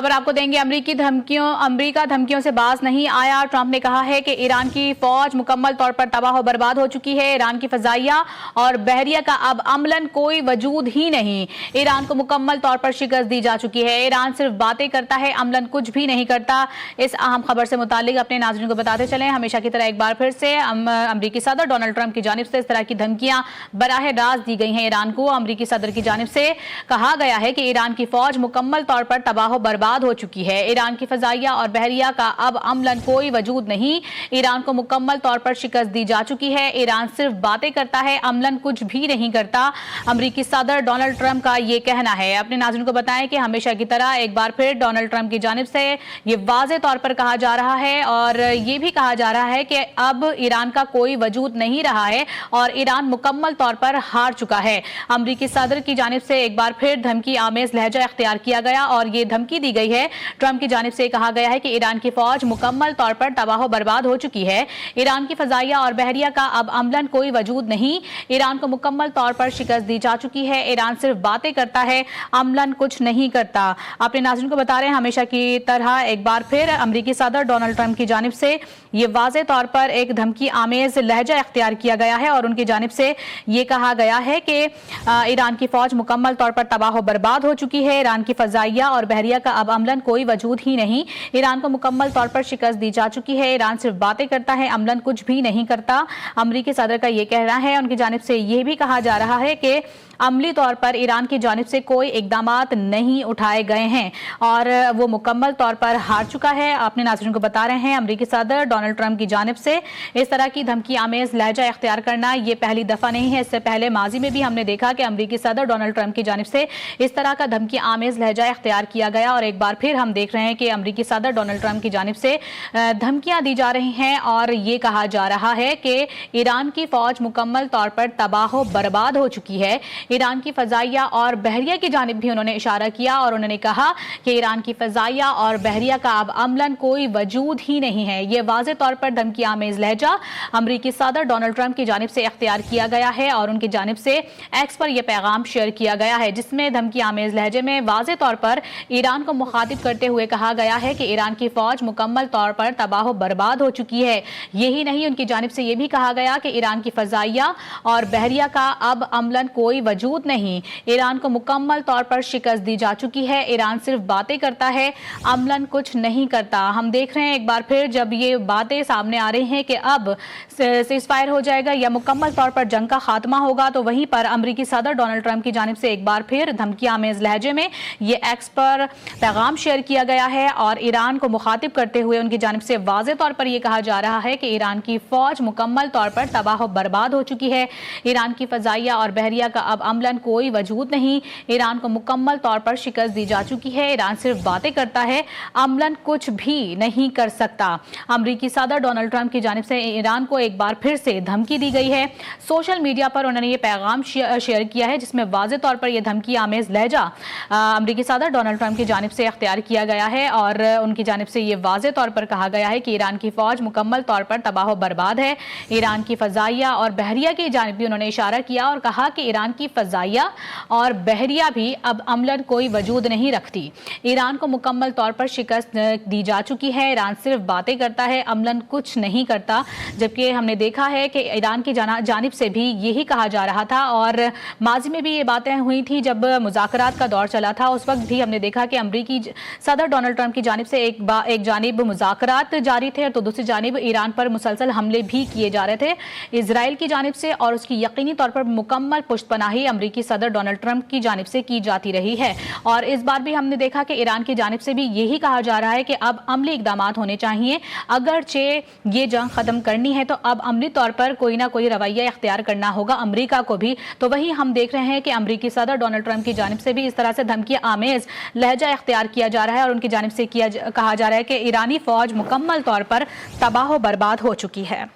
खबर आपको देंगे। अमरीका धमकियों से बाज नहीं आया। ट्रंप ने कहा है कि ईरान की फौज मुकम्मल तौर पर तबाह और बर्बाद हो चुकी है। ईरान की फजाइया और बहरिया का अब अमलन कोई वजूद ही नहीं। ईरान को मुकम्मल तौर पर शिकस्त दी जा चुकी है। ईरान सिर्फ बातें करता है, अमलन कुछ भी नहीं करता। इस अहम खबर से मुतालिक अपने नाज़रीन को बताते चलें, हमेशा की तरह एक बार फिर से अमरीकी सदर डोनाल्ड ट्रंप की जानिब से इस तरह की धमकियां बराह रास्त दी गई हैं। ईरान को अमरीकी सदर की जानिब से कहा गया है कि ईरान की फौज मुकम्मल तौर पर तबाह बर्बाद हो चुकी है। ईरान की फजाइया और बहरिया का अब अमलन कोई वजूद नहीं। ईरान को मुकम्मल तौर पर शिकस्त दी जा चुकी है। ईरान सिर्फ बातें करता है, अमलन कुछ भी नहीं करता। अमरीकी सदर डोनाल्ड ट्रंप का ये कहना है। अपने नाज़रीन को बताएं कि हमेशा की तरह एक बार फिर डोनाल्ड ट्रंप की जानिब से ये वाज़े तौर पर कहा जा रहा है और ये भी कहा जा रहा है कि अब ईरान का कोई वजूद नहीं रहा है और ईरान मुकम्मल तौर पर हार चुका है। अमरीकी सदर की जानिब से एक बार फिर धमकी आमेज लहजा इख्तियार किया गया और ये धमकी दी गई है। ट्रंप की जानिब से कहा गया है कि ईरान की फौज मुकम्मल तौर पर तबाह बर्बाद हो चुकी है। ईरान की फजाइया और बहरिया का अब अमलन कोई वजूद नहीं। ईरान को मुकम्मल तौर पर शिकस्त दी जा चुकी है। ईरान सिर्फ बातें करता है, अमलन कुछ नहीं करता। अपने नाज़रीन को बता रहे हैं, हमेशा की तरह एक बार फिर अमरीकी सदर डोनाल्ड ट्रंप की जानिब से ये वाज़े तौर पर एक धमकी आमेज लहजा इख्तियार किया गया है और उनकी जानिब से ये कहा गया है कि ईरान की फौज मुकम्मल तौर पर तबाह बर्बाद हो चुकी है। ईरान की फजाइया और बहरिया का अब अमलन कोई वजूद ही नहीं। ईरान को मुकम्मल तौर पर शिकस्त दी जा चुकी है। ईरान सिर्फ बातें करता है, अमलन कुछ भी नहीं करता। अमरीकी सदर का ये कहना है। उनकी जानिब से ये भी कहा जा रहा है कि अमली तौर पर ईरान की जानिब से कोई इकदामात नहीं उठाए गए हैं और वो मुकम्मल तौर पर हार चुका है। अपने नाज़रीन को बता रहे हैं, अमरीकी सदर डोनाल्ड ट्रंप की जानिब से इस तरह की धमकी आमेज लहजा इख्तियार करना ये पहली दफ़ा नहीं है। इससे पहले माजी में भी हमने देखा कि अमरीकी सदर डोनाल्ड ट्रंप की जानिब से इस तरह का धमकी आमेज लहजा इख्तियार किया गया और एक बार फिर हम देख रहे हैं कि अमरीकी सदर डोनाल्ड ट्रंप की जानिब से धमकियां दी जा रही हैं और ये कहा जा रहा है कि ईरान की फौज मुकम्मल तौर पर तबाह बर्बाद हो चुकी है। ईरान की फजाइया और बहरिया की जानिब भी उन्होंने इशारा किया और उन्होंने कहा कि ईरान की फजाइया और बहरिया का अब अमलन कोई वजूद ही नहीं है। ये वाज़े तौर पर धमकी आमेज लहजा अमरीकी सदर डोनाल्ड ट्रंप की जानिब से इख्तियार किया गया है और उनकी जानिब से एक्स पर यह पैगाम शेयर किया गया है, जिसमें धमकी आमेज लहजे में वाज़े तौर पर ईरान को मुखातिब करते हुए कहा गया है कि ईरान की फौज मुकम्मल तौर पर तबाह बर्बाद हो चुकी है। यही नहीं, उनकी जानिब से यह भी कहा गया कि ईरान की फजाइया और बहरिया का अब अमलन कोई वजूद नहीं। ईरान को मुकम्मल तौर पर शिकस्त दी जा चुकी है। ईरान सिर्फ बातें करता है, अमलन कुछ नहीं करता। हम देख रहे हैं एक बार फिर जब ये बातें सामने आ रही हैं कि अब सीज़फायर हो जाएगा या मुकम्मल तौर पर जंग का खात्मा होगा, तो वहीं पर अमरीकी सदर डोनाल्ड ट्रंप की जानिब से एक बार फिर धमकी आमेज लहजे में ये एक्स पर पैगाम शेयर किया गया है और ईरान को मुखातिब करते हुए उनकी जानिब से वाज़े तौर पर यह कहा जा रहा है कि ईरान की फौज मुकम्मल तौर पर तबाह बर्बाद हो चुकी है। ईरान की फजाइया और बहरिया का अब अमलन कोई वजूद नहीं। ईरान को मुकम्मल तौर पर शिकस्त दी जा चुकी है। ईरान सिर्फ बातें करता है, अमलन कुछ भी नहीं कर सकता। अमरीकी सदर डोनाल्ड ट्रंप की जानिब से ईरान को एक बार फिर से धमकी दी गई है। सोशल मीडिया पर उन्होंने ये पैगाम शेयर किया है, जिसमें वाज़े तौर पर यह धमकी आमेज लहजा अमरीकी सदर डोनाल्ड ट्रंप की जानिब से इख्तियार किया गया है और उनकी जानिब से ये वाज़े तौर पर कहा गया है कि ईरान की फौज मुकम्मल तौर पर तबाह बर्बाद है। ईरान की फजाइया और बहरिया की जानिब भी उन्होंने इशारा किया और कहा कि ईरान की फजाइया और बहरिया भी अब अमलन कोई वजूद नहीं रखती। ईरान को मुकम्मल तौर पर शिकस्त दी जा चुकी है। ईरान सिर्फ बातें करता है, अमलन कुछ नहीं करता। जबकि हमने देखा है कि ईरान की जानिब से भी यही कहा जा रहा था और माजी में भी ये बातें हुई थी जब मुज़ाकरात का दौर चला था। उस वक्त भी हमने देखा कि अमरीकी सदर डोनाल्ड ट्रंप की जानिब से एक जानिब मुज़ाकरात जारी थे तो दूसरी जानिब ईरान पर मुसलसल हमले भी किए जा रहे थे इजराइल की जानिब से और उसकी यकीनी तौर पर मुकम्मल पुष्टपनाही अमरीकी सदर डोनाल्ड ट्रंप की जानिब से की जाती रही है। और इस बार भी हमने देखा कि ईरान की जानिब से भी यही कहा जा रहा है कि अब अमली इक़दामात होने चाहिए। अगरचे ये जंग ख़त्म करनी है तो अब अमली तौर पर कोई ना कोई रवैया इख्तियार करना होगा अमरीका को भी। तो वही हम देख रहे हैं कि अमरीकी सदर डोनाल्ड ट्रंप की जानिब से भी इस तरह से धमकी आमेज लहजा इख्तियार किया जा रहा है और उनकी जानिब से कहा जा रहा है कि ईरानी फ़ौज मुकम्मल तौर पर तबाह बर्बाद हो चुकी है।